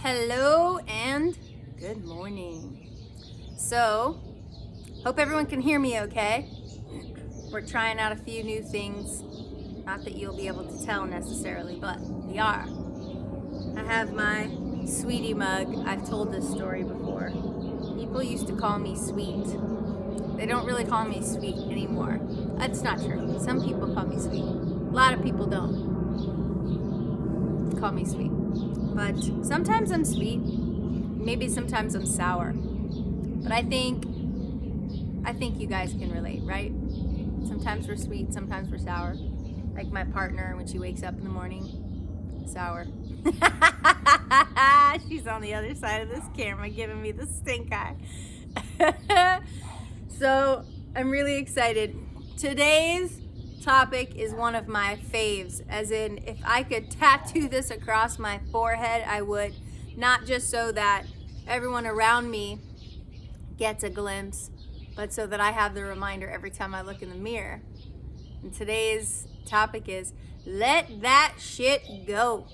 Hello and good morning. So, hope everyone can hear me okay. We're trying out a few new things. Not that you'll be able to tell necessarily, but we are. I have my sweetie mug. I've told this story before. People used to call me sweet. They don't really call me sweet anymore. That's not true. Some people call me sweet. A lot of people don't call me sweet. But sometimes I'm sweet. Maybe sometimes I'm sour. But I think you guys can relate, right? Sometimes we're sweet, sometimes we're sour. Like my partner when she wakes up in the morning, sour. She's on the other side of this camera giving me the stink eye. So I'm really excited. Today's topic is one of my faves, as in if I could tattoo this across my forehead, I would. Not just so that everyone around me gets a glimpse, but so that I have the reminder every time I look in the mirror. And today's topic is let that shit go.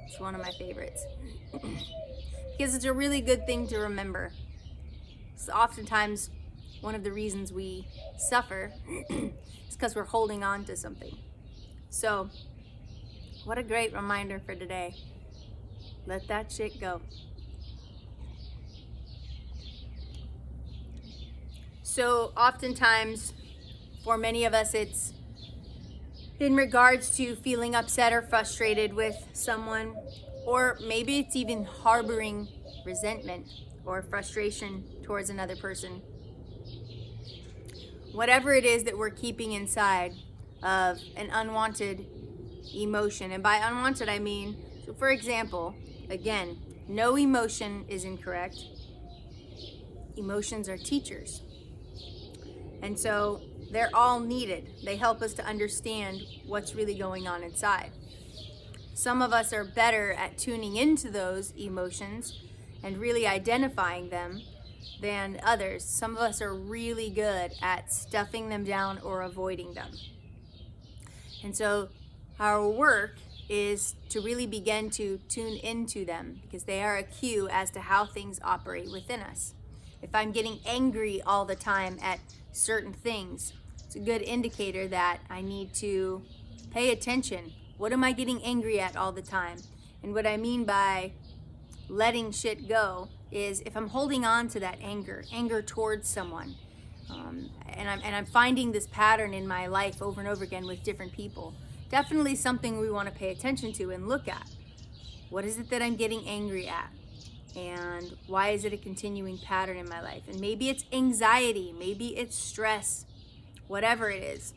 It's one of my favorites because it's a really good thing to remember. It's oftentimes one of the reasons we suffer is because we're holding on to something. So, what a great reminder for today. Let that shit go. So, oftentimes, for many of us, it's in regards to feeling upset or frustrated with someone, or maybe it's even harboring resentment or frustration towards another person. Whatever it is that we're keeping inside of an unwanted emotion. And by unwanted, I mean, so for example, again, no emotion is incorrect. Emotions are teachers. And so they're all needed. They help us to understand what's really going on inside. Some of us are better at tuning into those emotions and really identifying them than others. Some of us are really good at stuffing them down or avoiding them. And so our work is to really begin to tune into them because they are a cue as to how things operate within us. If I'm getting angry all the time at certain things, it's a good indicator that I need to pay attention. What am I getting angry at all the time? And what I mean by letting shit go is if I'm holding on to that anger towards someone, and I'm finding this pattern in my life over and over again with different people, definitely something we want to pay attention to and look at. What is it that I'm getting angry at? And why is it a continuing pattern in my life? And maybe it's anxiety, maybe it's stress, whatever it is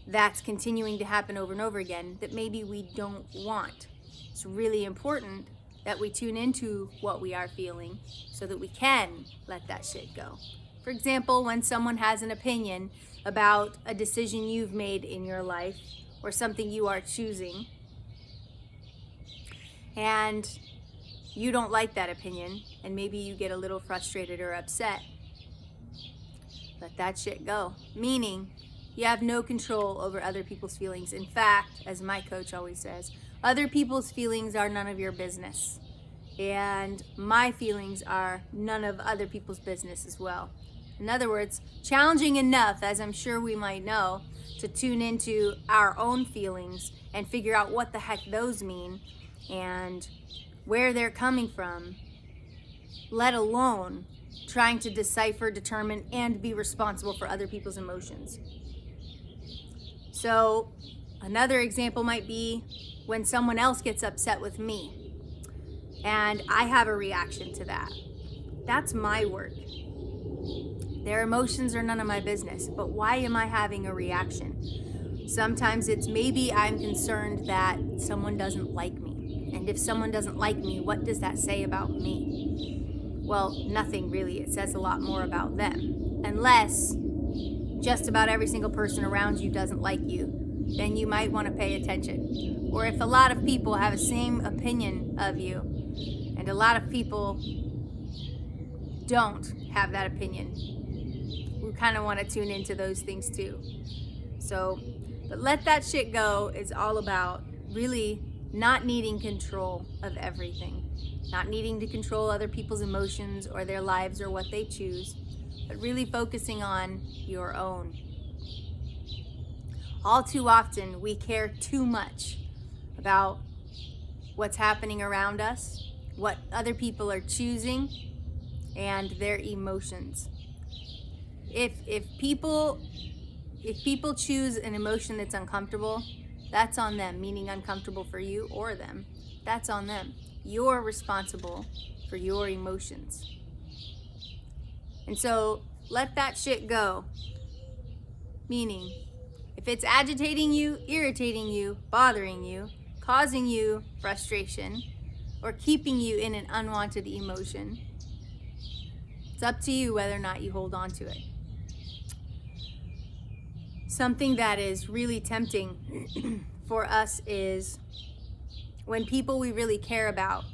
that's continuing to happen over and over again that maybe we don't want. It's really important that we tune into what we are feeling so that we can let that shit go. For example, when someone has an opinion about a decision you've made in your life or something you are choosing, and you don't like that opinion, and maybe you get a little frustrated or upset, let that shit go. Meaning, you have no control over other people's feelings. In fact, as my coach always says, other people's feelings are none of your business. And my feelings are none of other people's business as well. In other words, challenging enough, as I'm sure we might know, to tune into our own feelings and figure out what the heck those mean and where they're coming from, let alone trying to decipher, determine, and be responsible for other people's emotions. So another example might be when someone else gets upset with me and I have a reaction to that. That's my work. Their emotions are none of my business, but why am I having a reaction? Sometimes it's maybe I'm concerned that someone doesn't like me. And if someone doesn't like me, what does that say about me? Well, nothing really. It says a lot more about them. Unless just about every single person around you doesn't like you, then you might want to pay attention. Or if a lot of people have the same opinion of you, and a lot of people don't have that opinion, we kind of want to tune into those things too. So, but let that shit go is all about really not needing control of everything, not needing to control other people's emotions or their lives or what they choose, but really focusing on your own. All too often, we care too much about what's happening around us, what other people are choosing, and their emotions. If people choose an emotion that's uncomfortable, that's on them, meaning uncomfortable for you or them. That's on them. You're responsible for your emotions. And so let that shit go. Meaning, if it's agitating you, irritating you, bothering you, causing you frustration, or keeping you in an unwanted emotion, it's up to you whether or not you hold on to it. Something that is really tempting for us is when people we really care about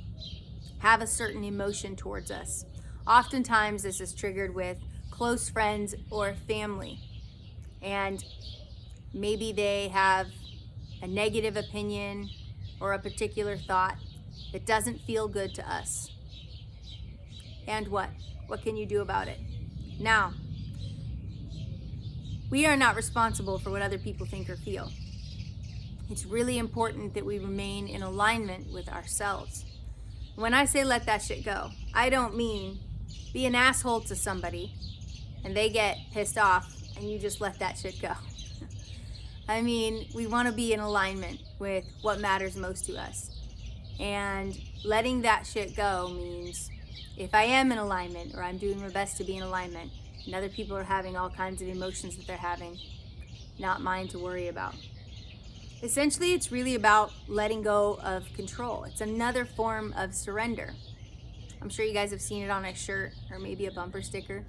have a certain emotion towards us. Oftentimes this is triggered with close friends or family, and maybe they have a negative opinion or a particular thought that doesn't feel good to us. And what? What can you do about it? Now, we are not responsible for what other people think or feel. It's really important that we remain in alignment with ourselves. When I say let that shit go, I don't mean be an asshole to somebody and they get pissed off and you just let that shit go. I mean, we want to be in alignment with what matters most to us. And letting that shit go means if I am in alignment or I'm doing my best to be in alignment and other people are having all kinds of emotions that they're having, not mine to worry about. Essentially, it's really about letting go of control. It's another form of surrender. I'm sure you guys have seen it on a shirt or maybe a bumper sticker.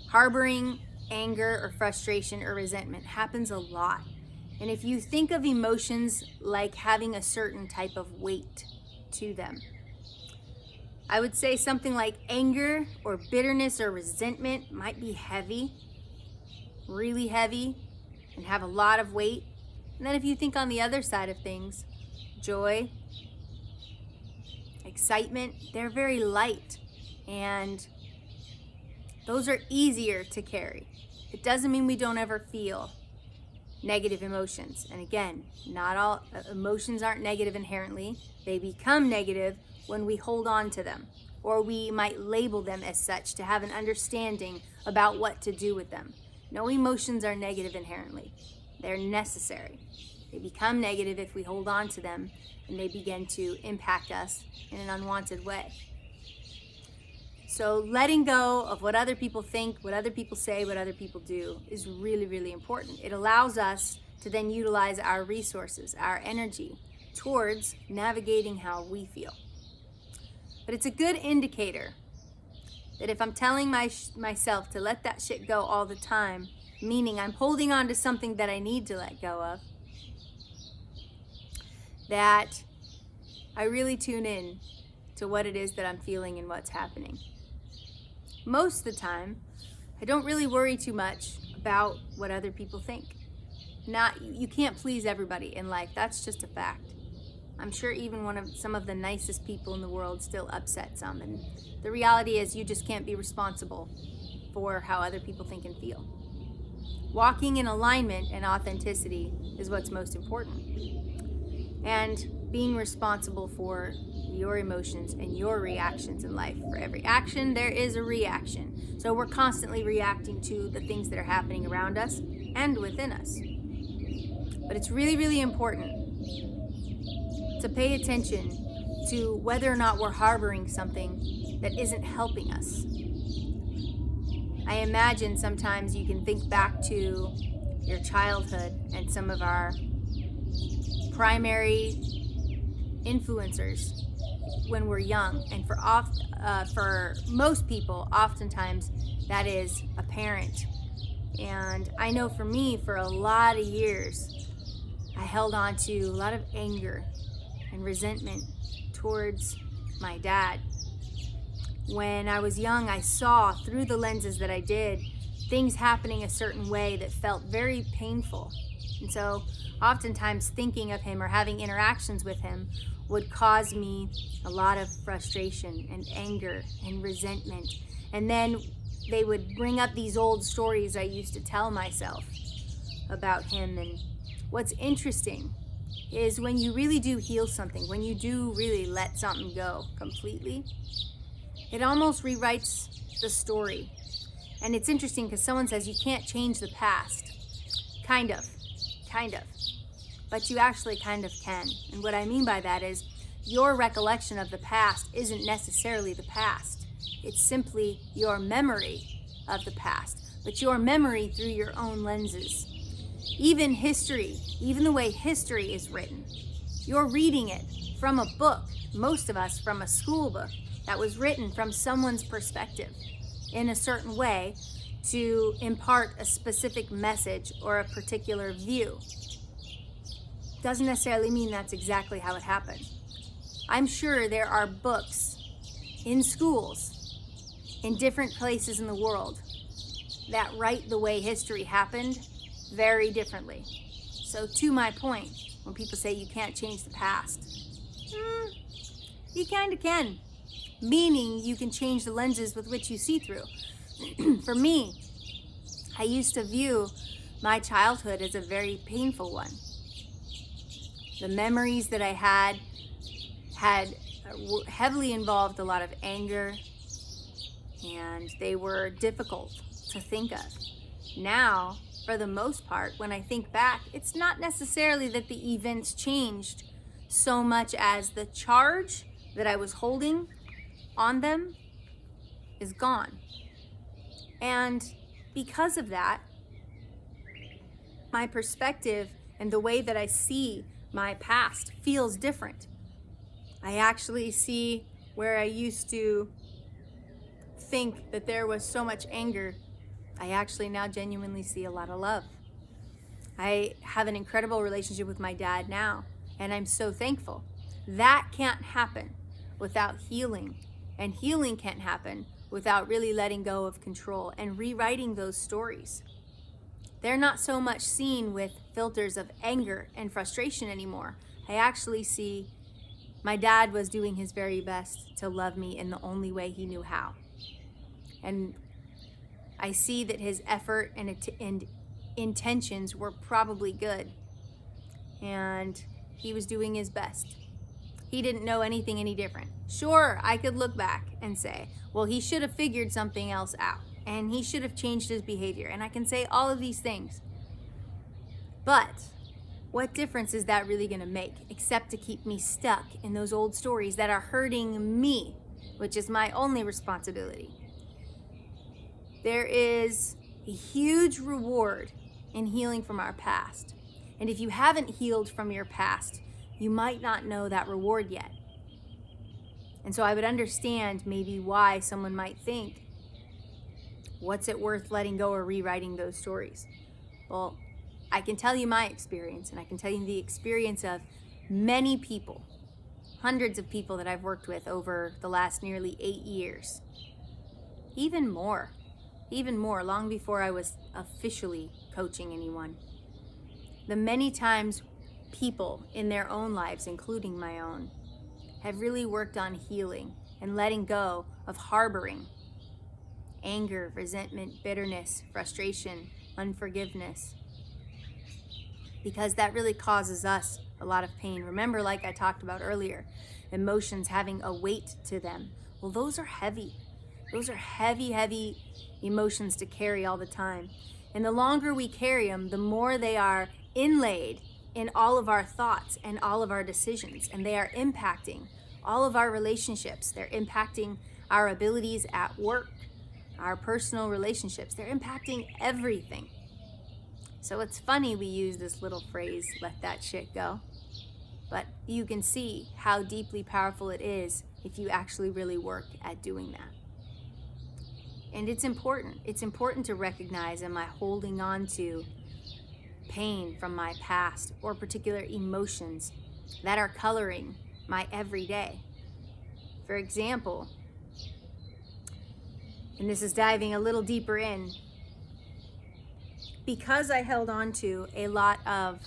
Harboring anger or frustration or resentment happens a lot. And if you think of emotions like having a certain type of weight to them, I would say something like anger or bitterness or resentment might be heavy, really heavy, and have a lot of weight. And then if you think on the other side of things, joy, excitement, they're very light, and those are easier to carry. It doesn't mean we don't ever feel negative emotions. And again, not all emotions aren't negative inherently. They become negative when we hold on to them, or we might label them as such to have an understanding about what to do with them. No emotions are negative inherently. They're necessary. They become negative if we hold on to them and they begin to impact us in an unwanted way. So letting go of what other people think, what other people say, what other people do is really, really important. It allows us to then utilize our resources, our energy towards navigating how we feel. But it's a good indicator that if I'm telling myself to let that shit go all the time, meaning I'm holding on to something that I need to let go of, that I really tune in to what it is that I'm feeling and what's happening. Most of the time, I don't really worry too much about what other people think. You can't please everybody in life. That's just a fact. I'm sure even some of the nicest people in the world still upset some. And the reality is you just can't be responsible for how other people think and feel. Walking in alignment and authenticity is what's most important. And being responsible for your emotions and your reactions in life. For every action, there is a reaction. So we're constantly reacting to the things that are happening around us and within us. But it's really, really important to pay attention to whether or not we're harboring something that isn't helping us. I imagine sometimes you can think back to your childhood and some of our primary influencers when we're young, and for most people, oftentimes that is a parent. And I know for me, for a lot of years, I held on to a lot of anger and resentment towards my dad. When I was young, I saw through the lenses that I did things happening a certain way that felt very painful, And so oftentimes thinking of him or having interactions with him would cause me a lot of frustration and anger and resentment. And then they would bring up these old stories I used to tell myself about him. And what's interesting is when you really do heal something, when you do really let something go completely, it almost rewrites the story. And it's interesting because someone says you can't change the past. Kind of. But you actually kind of can. And what I mean by that is your recollection of the past isn't necessarily the past. It's simply your memory of the past, but your memory through your own lenses. Even history, even the way history is written, you're reading it from a book, most of us from a school book that was written from someone's perspective in a certain way to impart a specific message or a particular view. Doesn't necessarily mean that's exactly how it happened. I'm sure there are books in schools in different places in the world that write the way history happened very differently. So to my point, when people say you can't change the past, you kind of can. Meaning you can change the lenses with which you see through. For me, I used to view my childhood as a very painful one. The memories that I had heavily involved a lot of anger, and they were difficult to think of. Now, for the most part, when I think back, it's not necessarily that the events changed so much as the charge that I was holding on them is gone. And because of that, my perspective and the way that I see my past feels different. I actually see where I used to think that there was so much anger, I actually now genuinely see a lot of love. I have an incredible relationship with my dad now, and I'm so thankful. That can't happen without healing, and healing can't happen without really letting go of control and rewriting those stories. They're not so much seen with filters of anger and frustration anymore. I actually see my dad was doing his very best to love me in the only way he knew how. And I see that his effort and intentions were probably good. And he was doing his best. He didn't know anything any different. Sure, I could look back and say, well, he should have figured something else out. And he should have changed his behavior. And I can say all of these things. But what difference is that really going to make except to keep me stuck in those old stories that are hurting me, which is my only responsibility? There is a huge reward in healing from our past. And if you haven't healed from your past, you might not know that reward yet. And so I would understand maybe why someone might think, what's it worth letting go or rewriting those stories? Well, I can tell you my experience, and I can tell you the experience of many people, hundreds of people that I've worked with over the last nearly 8 years. Even more, long before I was officially coaching anyone. The many times people in their own lives, including my own, have really worked on healing and letting go of harboring anger, resentment, bitterness, frustration, unforgiveness, because that really causes us a lot of pain. Remember, like I talked about earlier, emotions having a weight to them. Well, those are heavy. Those are heavy emotions to carry all the time. And the longer we carry them, the more they are inlaid in all of our thoughts and all of our decisions. And they are impacting all of our relationships. They're impacting our abilities at work, our personal relationships. They're impacting everything. So it's funny we use this little phrase, let that shit go. But you can see how deeply powerful it is if you actually really work at doing that. And it's important. It's important to recognize, am I holding on to pain from my past or particular emotions that are coloring my everyday? For example, and this is diving a little deeper in, because I held on to a lot of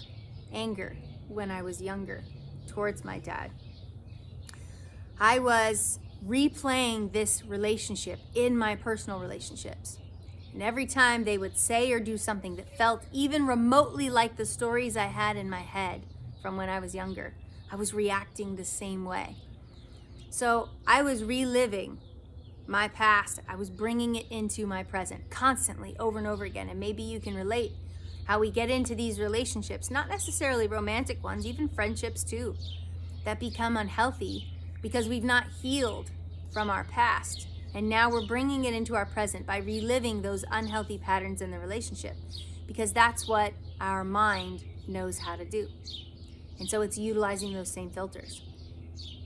anger when I was younger towards my dad, I was replaying this relationship in my personal relationships. And every time they would say or do something that felt even remotely like the stories I had in my head from when I was younger, I was reacting the same way. So I was reliving my past. I was bringing it into my present constantly, over and over again. And maybe you can relate how we get into these relationships, not necessarily romantic ones, even friendships too, that become unhealthy because we've not healed from our past. And now we're bringing it into our present by reliving those unhealthy patterns in the relationship, because that's what our mind knows how to do. And so it's utilizing those same filters.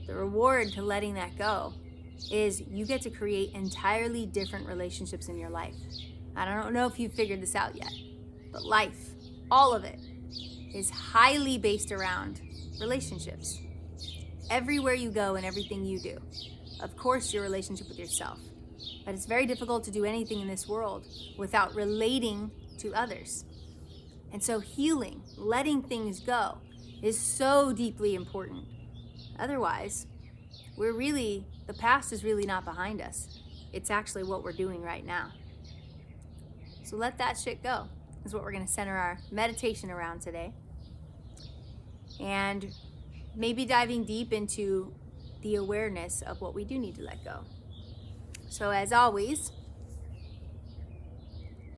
The reward to letting that go is you get to create entirely different relationships in your life. I don't know if you've figured this out yet, but life, all of it, is highly based around relationships. Everywhere you go and everything you do. Of course, your relationship with yourself. But it's very difficult to do anything in this world without relating to others. And so healing, letting things go, is so deeply important. Otherwise, the past is really not behind us. It's actually what we're doing right now. So let that shit go is what we're going to center our meditation around today. And maybe diving deep into the awareness of what we do need to let go. So as always,